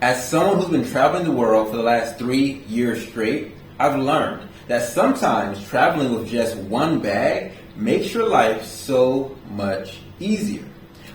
As someone who's been traveling the world for the last 3 years straight, I've learned that sometimes traveling with just one bag makes your life so much easier.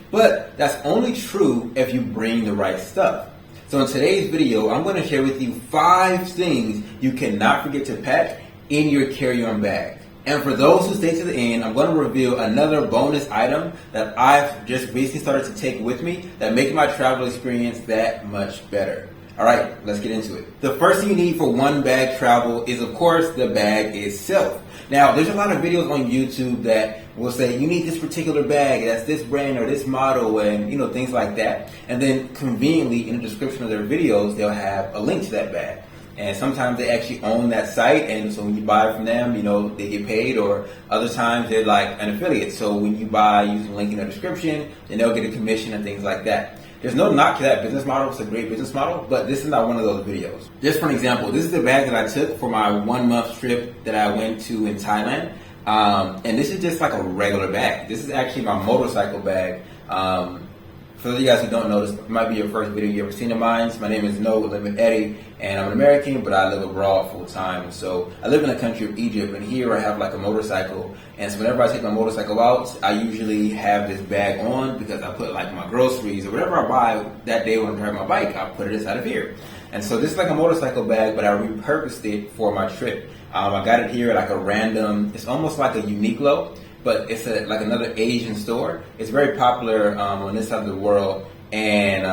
But that's only true if you bring the right stuff. So in today's video, I'm going to share with you 5 things you cannot forget to pack in your carry-on bag. And for those who stay to the end, I'm going to reveal another bonus item that I've just recently started to take with me that makes my travel experience that much better. All right, let's get into it. The first thing you need for one bag travel is, of course, the bag itself. Now, there's a lot of videos on YouTube that will say you need this particular bag, that's this brand or this model, and things like that. And then conveniently in the description of their videos, they'll have a link to that bag. And sometimes they actually own that site, and so when you buy from them, they get paid, or other times they're like an affiliate. So when you buy using the link in the description, then they'll get a commission and things like that. There's no knock to that business model. It's a great business model, but this is not one of those videos. Just for an example, this is the bag that I took for my 1-month trip that I went to in Thailand. And this is just like a regular bag. This is actually my motorcycle bag. For those of you guys who don't know, this might be your first video you ever seen of mine. My name is No, I live in Eddie, and I'm an American, but I live abroad full time. So I live in the country of Egypt, and here I have like a motorcycle. And so whenever I take my motorcycle out, I usually have this bag on because I put like my groceries or whatever I buy that day when I drive my bike, I put it inside of here. And so this is like a motorcycle bag, but I repurposed it for my trip. I got it here at like a random, it's almost like a Uniqlo, but it's like another Asian store. It's very popular on this side of the world, and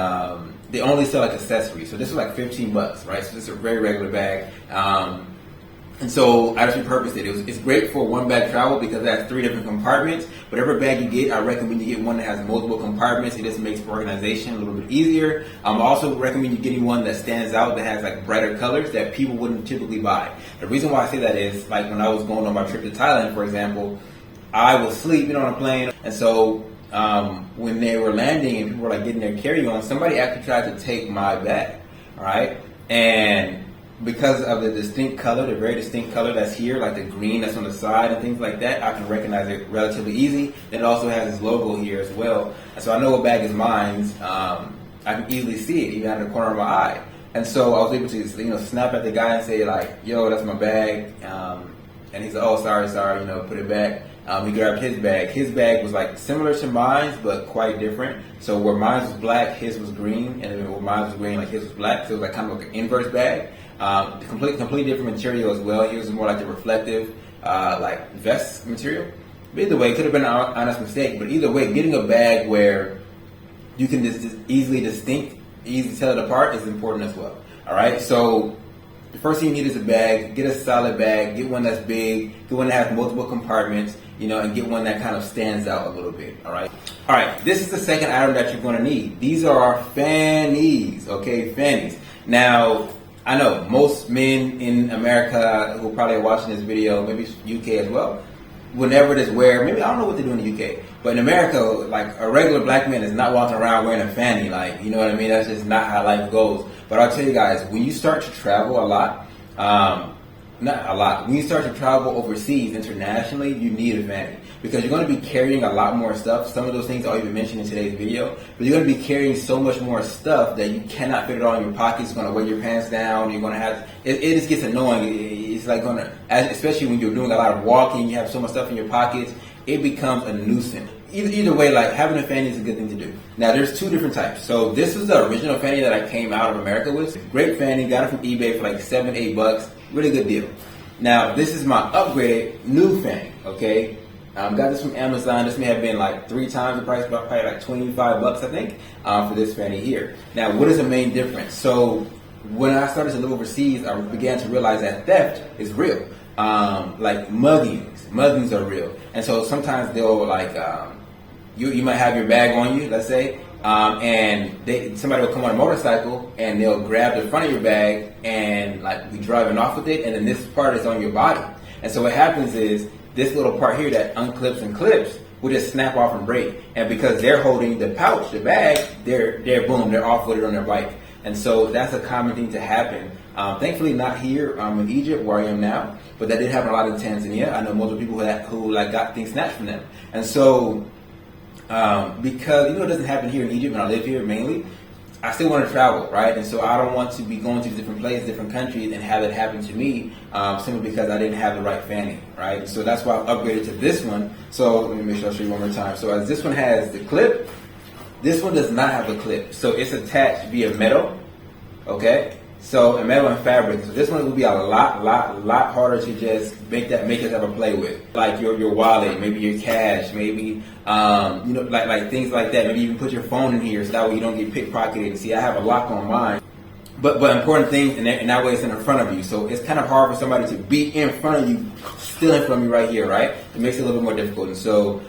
they only sell like accessories. So this is like $15, right? So this is a very regular bag. And so I just repurposed it. It's great for one bag travel because it has 3 different compartments. Whatever bag you get, I recommend you get one that has multiple compartments. It just makes organization a little bit easier. I also recommend you getting one that stands out, that has like brighter colors that people wouldn't typically buy. The reason why I say that is, like when I was going on my trip to Thailand, for example, I was asleep, on a plane. And so when they were landing and people were like getting their carry-on, somebody actually tried to take my bag, all right? And because of the distinct color, the very distinct color that's here, like the green that's on the side and things like that, I can recognize it relatively easy. And it also has this logo here as well. And so I know what bag is mine. I can easily see it, even out of the corner of my eye. And so I was able to, snap at the guy and say like, yo, that's my bag. And he said, oh, sorry, put it back. He grabbed his bag. His bag was like similar to mine, but quite different. So where mine was black, his was green, and then where mine was green, like his was black. So it was like kind of like an inverse bag. Completely different material as well. His was more like the reflective, like vest material. But either way, it could have been an honest mistake. But either way, getting a bag where you can just easily tell it apart is important as well. All right, so the first thing you need is a bag. Get a solid bag. Get one that's big. Get one that has multiple compartments, and get one that kind of stands out a little bit, all right? All right, this is the second item that you're going to need. These are fannies, okay, fannies. Now, I know most men in America who probably are watching this video, maybe UK as well, will never just wear, maybe I don't know what they do in the UK, but in America, like a regular black man is not walking around wearing a fanny, like, you know what I mean? That's just not how life goes. But I'll tell you guys, when you start to travel a lot, when you start to travel overseas, internationally, you need a fanny because you're going to be carrying a lot more stuff. Some of those things I'll even mention in today's video, but you're going to be carrying so much more stuff that you cannot fit it all in your pockets. It's going to weigh your pants down. You're going to have, it just gets annoying. It's like going to, especially when you're doing a lot of walking, you have so much stuff in your pockets, it becomes a nuisance. Either way, like having a fanny is a good thing to do. Now, there's 2 different types. So this is the original fanny that I came out of America with. Great fanny, got it from eBay for like $7-8. Really good deal. Now, this is my upgraded new fanny, okay? Got this from Amazon. This may have been like 3 times the price, but probably like $25, I think, for this fanny here. Now, what is the main difference? So when I started to live overseas, I began to realize that theft is real. Like muggings are real. And so sometimes they'll like, you might have your bag on you, let's say, and somebody will come on a motorcycle and they'll grab the front of your bag and like be driving off with it, and then this part is on your body. And so what happens is this little part here that unclips and clips will just snap off and break. And because they're holding the pouch, the bag, they're off with it on their bike. And so that's a common thing to happen. Thankfully not here in Egypt where I am now, but that did happen a lot in Tanzania. I know multiple people who got things snatched from them. And so because it doesn't happen here in Egypt, and I live here mainly, I still want to travel, right? And so I don't want to be going to different places, different countries, and have it happen to me simply because I didn't have the right Fanny, right? And so that's why I upgraded to this one. So let me make sure I show you one more time. So as this one has the clip, this one does not have a clip. So it's attached via metal, okay? So, and metal and fabric. So this one will be a lot harder to just make it have a play with. Like your wallet, maybe your cash, maybe like things like that. Maybe you can put your phone in here so that way you don't get pickpocketed. See, I have a lock on mine. But important thing, and that way it's in front of you. So it's kind of hard for somebody to be in front of you, stealing from you right here, right? It makes it a little bit more difficult. And so,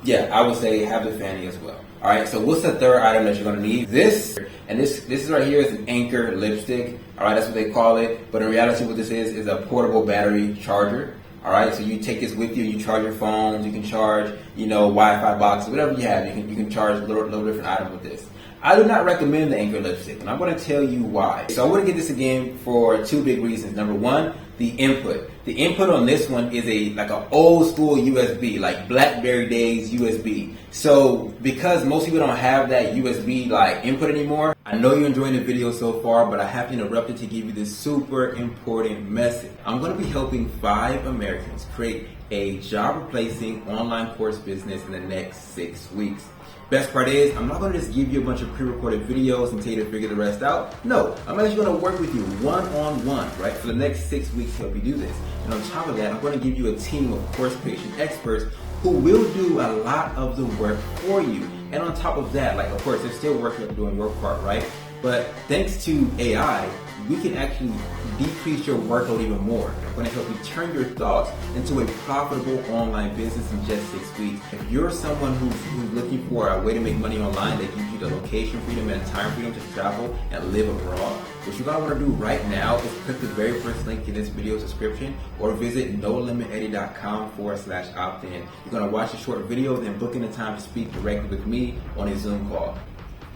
yeah, I would say have the Fanny as well. All right, so what's the third item that you're gonna need? This is right here is an Anchor lipstick. All right, that's what they call it. But in reality, what this is a portable battery charger. All right, so you take this with you. You charge your phones. You can charge, Wi-Fi boxes, whatever you have. You can charge a little different items with this. I do not recommend the Anchor lipstick, and I'm going to tell you why. So I want to get this again for two big reasons. Number one, the input. The input on this one is like an old school USB, like BlackBerry days USB. So because most people don't have that USB like input anymore, I know you're enjoying the video so far, but I have to interrupt it to give you this super important message. I'm going to be helping 5 Americans create a job replacing online course business in the next 6 weeks. Best part is, I'm not going to just give you a bunch of pre-recorded videos and tell you to figure the rest out. No, I'm actually going to work with you one-on-one, right, for the next 6 weeks to help you do this. And on top of that, I'm going to give you a team of course creation experts who will do a lot of the work for you. And on top of that, like, of course, they're still working on doing your part, right? But thanks to AI, we can actually decrease your workload even more. I'm going to help you turn your thoughts into a profitable online business in just 6 weeks. If you're someone who's looking for a way to make money online that gives you the location freedom and time freedom to travel and live abroad, what you're going to want to do right now is click the very first link in this video's description or visit nolimiteddy.com/opt-in. You're going to watch a short video, then book in a time to speak directly with me on a Zoom call.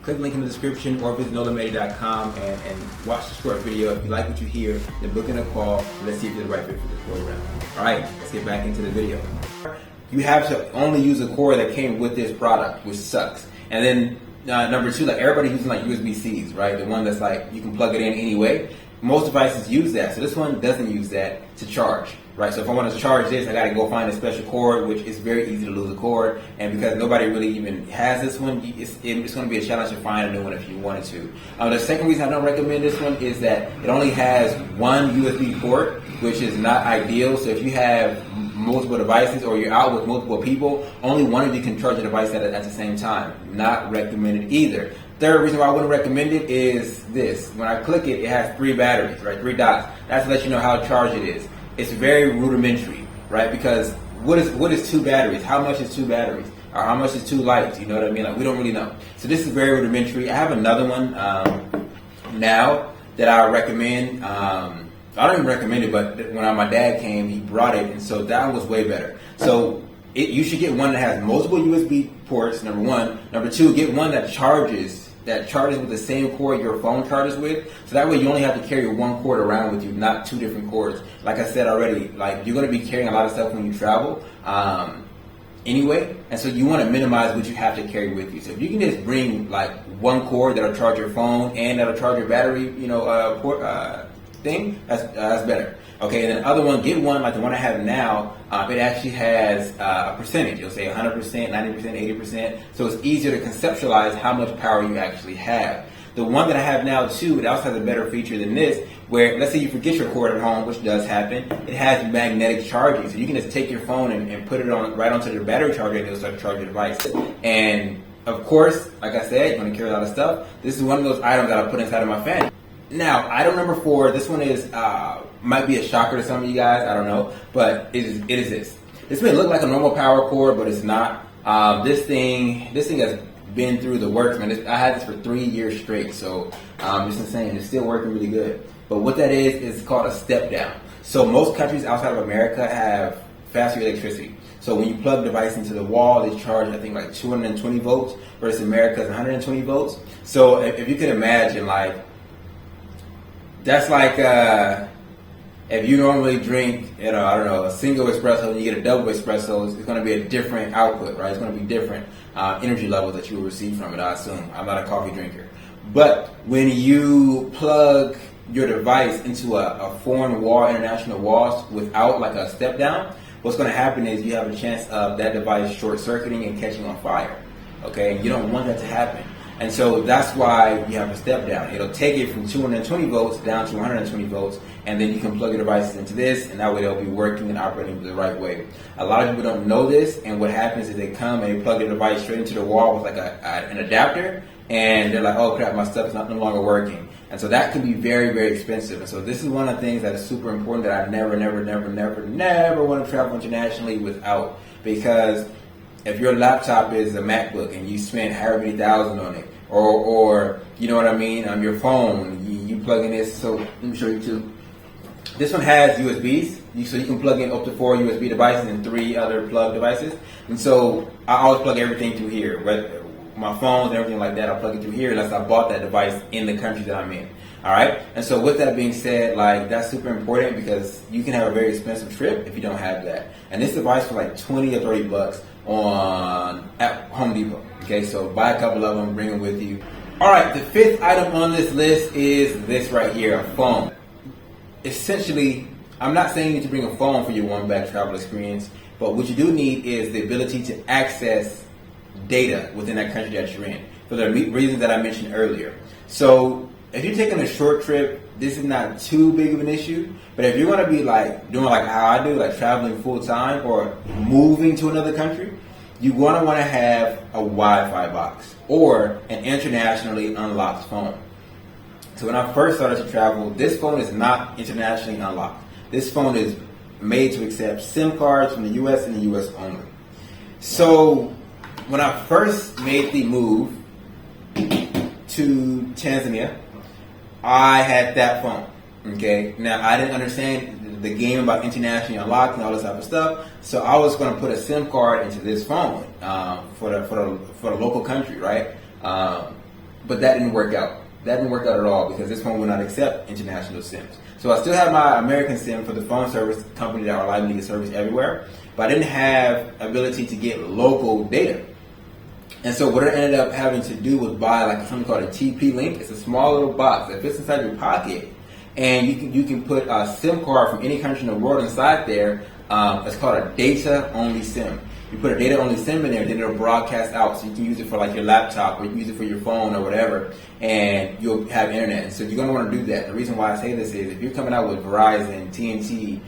Click the link in the description or visit nolimiteddy.com and watch the short video. If you like what you hear, then book in a call and let's see if you're the right fit for this program. All right, let's get back into the video. You have to only use a cord that came with this product, which sucks. And then number two, like everybody using like USB-Cs, right? The one that's like you can plug it in anyway. Most devices use that, so this one doesn't use that to charge, right? So if I want to charge this, I got to go find a special cord, which is very easy to lose a cord. And because nobody really even has this one, it's going to be a challenge to find a new one if you wanted to. The second reason I don't recommend this one is that it only has one USB port, which is not ideal. So if you have multiple devices or you're out with multiple people, only one of you can charge a device at the same time. Not recommended either. Third reason why I wouldn't recommend it is this. When I click it, it has 3 batteries, right? 3 dots. That's to let you know how charged it is. It's very rudimentary, right? Because what is 2 batteries? How much is 2 batteries? Or how much is 2 lights? You know what I mean? Like, we don't really know. So this is very rudimentary. I have another one now that I recommend. I don't even recommend it, but when my dad came, he brought it, and so that one was way better. So you should get one that has multiple USB ports, number one. Number two, get one that charges with the same cord your phone charges with. So that way you only have to carry one cord around with you, not 2 different cords. Like I said already, like you're going to be carrying a lot of stuff when you travel anyway. And so you want to minimize what you have to carry with you. So if you can just bring like one cord that'll charge your phone and that'll charge your battery, port thing, that's better. Okay, and then the other one, get one like the one I have now. It actually has a percentage. It'll say 100%, 90%, 80%. So it's easier to conceptualize how much power you actually have. The one that I have now too, it also has a better feature than this, where let's say you forget your cord at home, which does happen. It has magnetic charging, so you can just take your phone and put it on right onto your battery charger, and it'll start to charge your device. And of course, like I said, you're going to carry a lot of stuff. This is one of those items that I put inside of my Fanny. Now, item number 4, this one is might be a shocker to some of you guys, I don't know, but it is this. This may look like a normal power cord, but it's not. This thing has been through the works, man. I had this for 3 years straight, so it's insane. It's still working really good. But what that is called a step down. So most countries outside of America have faster electricity. So when you plug the device into the wall, they charge, I think, like 220 volts, versus America's 120 volts. So if you could imagine, like, that's like if you normally drink, I don't know, a single espresso and you get a double espresso, it's going to be a different output, right? It's going to be different energy levels that you will receive from it, I assume. I'm not a coffee drinker. But when you plug your device into a foreign wall, international walls, without like a step down, what's going to happen is you have a chance of that device short circuiting and catching on fire. Okay, you don't want that to happen. And so that's why you have a step down. It'll take it from 220 volts down to 120 volts, and then you can plug your devices into this, and that way they'll be working and operating the right way. A lot of people don't know this, and what happens is they come and they plug their device straight into the wall with like an adapter, and they're like, oh crap, my stuff is no longer working. And so that can be very, very expensive. And so this is one of the things that is super important that I never want to travel internationally without, because if your laptop is a MacBook and you spend however many thousand on it, or you know what I mean, on your phone, you plug in this. So let me show you too. This one has USBs, so you can plug in up to 4 USB devices and 3 other plug devices. And so I always plug everything through here. My phones and everything like that, I plug it through here unless I bought that device in the country that I'm in. All right. And so with that being said, like, that's super important because you can have a very expensive trip if you don't have that. And this device for like 20 or 30 bucks at Home Depot. Okay, so buy a couple of them, bring them with you. All right, the 5th item on this list is this right here, a phone. Essentially, I'm not saying you need to bring a phone for your one-bag travel experience, but what you do need is the ability to access data within that country that you're in, for the reasons that I mentioned earlier. So if you're taking a short trip, this is not too big of an issue. But if you're going to be like doing like how I do, like traveling full time or moving to another country, you're going to want to have a Wi-Fi box or an internationally unlocked phone. So when I first started to travel, this phone is not internationally unlocked. This phone is made to accept SIM cards from the US and the US only. So when I first made the move to Tanzania, I had that phone. Okay, now I didn't understand the game about internationally unlocked and all this type of stuff, so I was going to put a SIM card into this phone for the local country, right? But that didn't work out. That didn't work out at all because this phone would not accept international SIMs. So I still have my American SIM for the phone service company that allowed me to get service everywhere, but I didn't have ability to get local data. And so what I ended up having to do was buy like something called a TP-Link. It's a small little box that fits inside your pocket, and you can put a SIM card from any country in the world inside there. It's called a data-only SIM. You put a data-only SIM in there, then it'll broadcast out, so you can use it for like your laptop, or you can use it for your phone or whatever, and you'll have internet. And so you're going to want to do that. The reason why I say this is if you're coming out with Verizon, TNT,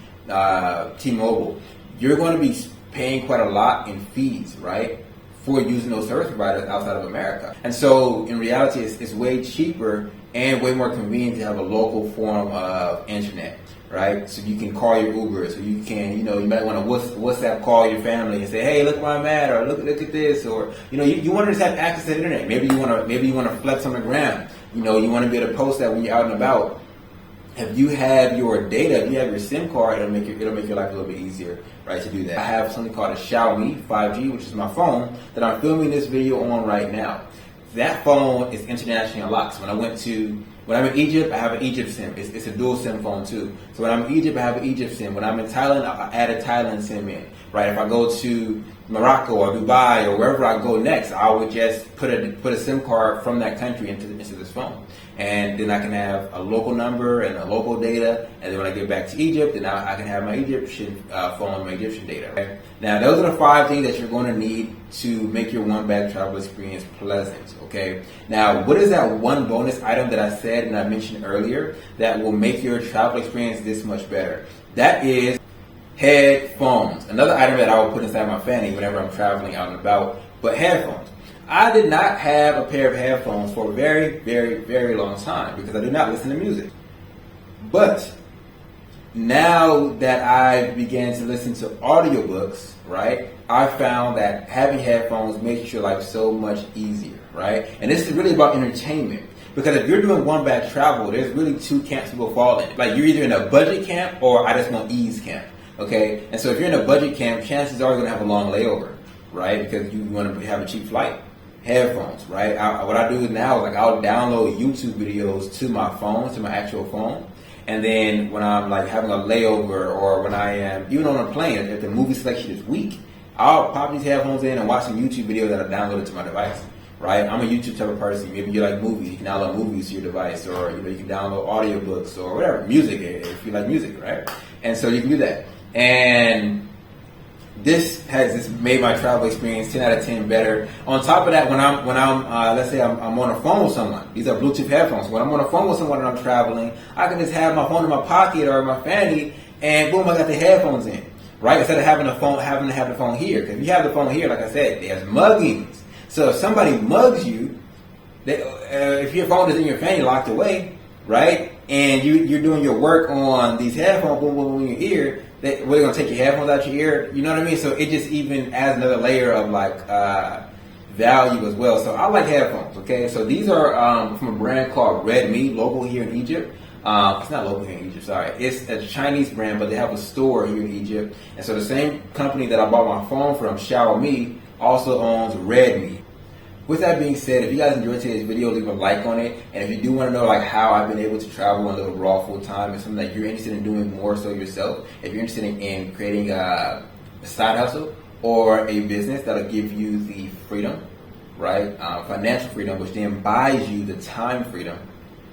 T-Mobile, you're going to be paying quite a lot in fees, right, for using those service providers outside of America. And so in reality, it's way cheaper and way more convenient to have a local form of internet, right? So you can call your Uber, so you can, you might want to WhatsApp call your family and say, hey, look where I'm at, or look at this, or you want to just have access to the internet. Maybe you want to flex on the ground. You want to be able to post that when you're out and about. If you have your data, if you have your SIM card, it'll make your life a little bit easier, right, to do that. I have something called a Xiaomi 5G, which is my phone that I'm filming this video on right now. That phone is internationally unlocked. So when I'm in Egypt, I have an Egypt SIM. It's a dual SIM phone too. So when I'm in Egypt, I have an Egypt SIM. When I'm in Thailand, I add a Thailand SIM in, right? If I go to Morocco or Dubai or wherever I go next, I would just put a SIM card from that country into this phone. And then I can have a local number and a local data. And then when I get back to Egypt, then I can have my Egyptian phone, my Egyptian data. Right? Now, those are the 5 things that you're going to need to make your one-bag travel experience pleasant. Okay. Now, what is that one bonus item that I said and I mentioned earlier that will make your travel experience this much better? That is headphones. Another item that I will put inside my Fanny whenever I'm traveling out and about, but headphones. I did not have a pair of headphones for a very, very, very long time because I do not listen to music. But now that I began to listen to audiobooks, right, I found that having headphones makes your life so much easier, right? And this is really about entertainment. Because if you're doing one-bag travel, there's really 2 camps people fall in. Like, you're either in a budget camp or I just want ease camp, okay? And so if you're in a budget camp, chances are you're going to have a long layover, right? Because you want to have a cheap flight. Headphones, right? What I do now is like I'll download YouTube videos to my phone, to my actual phone, and then when I'm like having a layover or when I am even on a plane, if the movie selection is weak, I'll pop these headphones in and watch some YouTube videos that I downloaded to my device, right? I'm a YouTube type of person. Maybe you like movies. You can download movies to your device, or you can download audiobooks or whatever, music if you like music, right? And so you can do that. And this made my travel experience 10 out of 10 better. On top of that, when I'm let's say I'm on a phone with someone, these are Bluetooth headphones. When I'm on a phone with someone and I'm traveling, I can just have my phone in my pocket or my fanny, and boom, I got the headphones in, right? Instead of having to have the phone here. Because if you have the phone here, like I said, there's muggings. So if somebody mugs you, if your phone is in your fanny locked away, right, and you're doing your work on these headphones, boom, boom, boom, in your ear, they're going to take your headphones out your ear. You know what I mean? So it just even adds another layer of like value as well. So I like headphones. Okay, so these are from a brand called Red Meat, local here in Egypt. It's not local here in Egypt, sorry. It's a Chinese brand, but they have a store here in Egypt. And so the same company that I bought my phone from, Xiaomi, also owns Red Meat. With that being said, if you guys enjoyed today's video, leave a like on it. And if you do want to know like how I've been able to travel and live abroad full time, it's something that you're interested in doing more so yourself. If you're interested in creating a side hustle or a business that'll give you the freedom, right? Financial freedom, which then buys you the time freedom,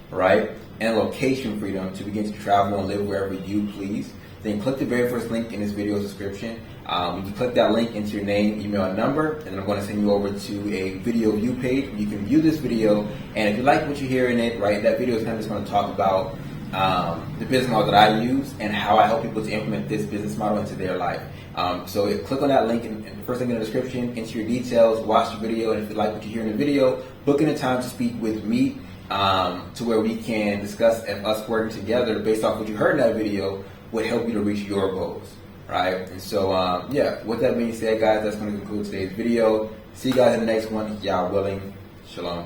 right? And location freedom to begin to travel and live wherever you please, then click the very first link in this video's description. You can click that link into your name, email, and number, and then I'm going to send you over to a video view page. You can view this video, and if you like what you hear in it, right, that video is kind of just going to talk about the business model that I use and how I help people to implement this business model into their life. So click on that link in the first link in the description, enter your details, watch the video, and if you like what you hear in the video, book in a time to speak with me to where we can discuss if us working together based off what you heard in that video would help you to reach your goals. Right, and so yeah, with that being said, guys, that's going to conclude today's video. See you guys in the next one. Y'all willing. Shalom.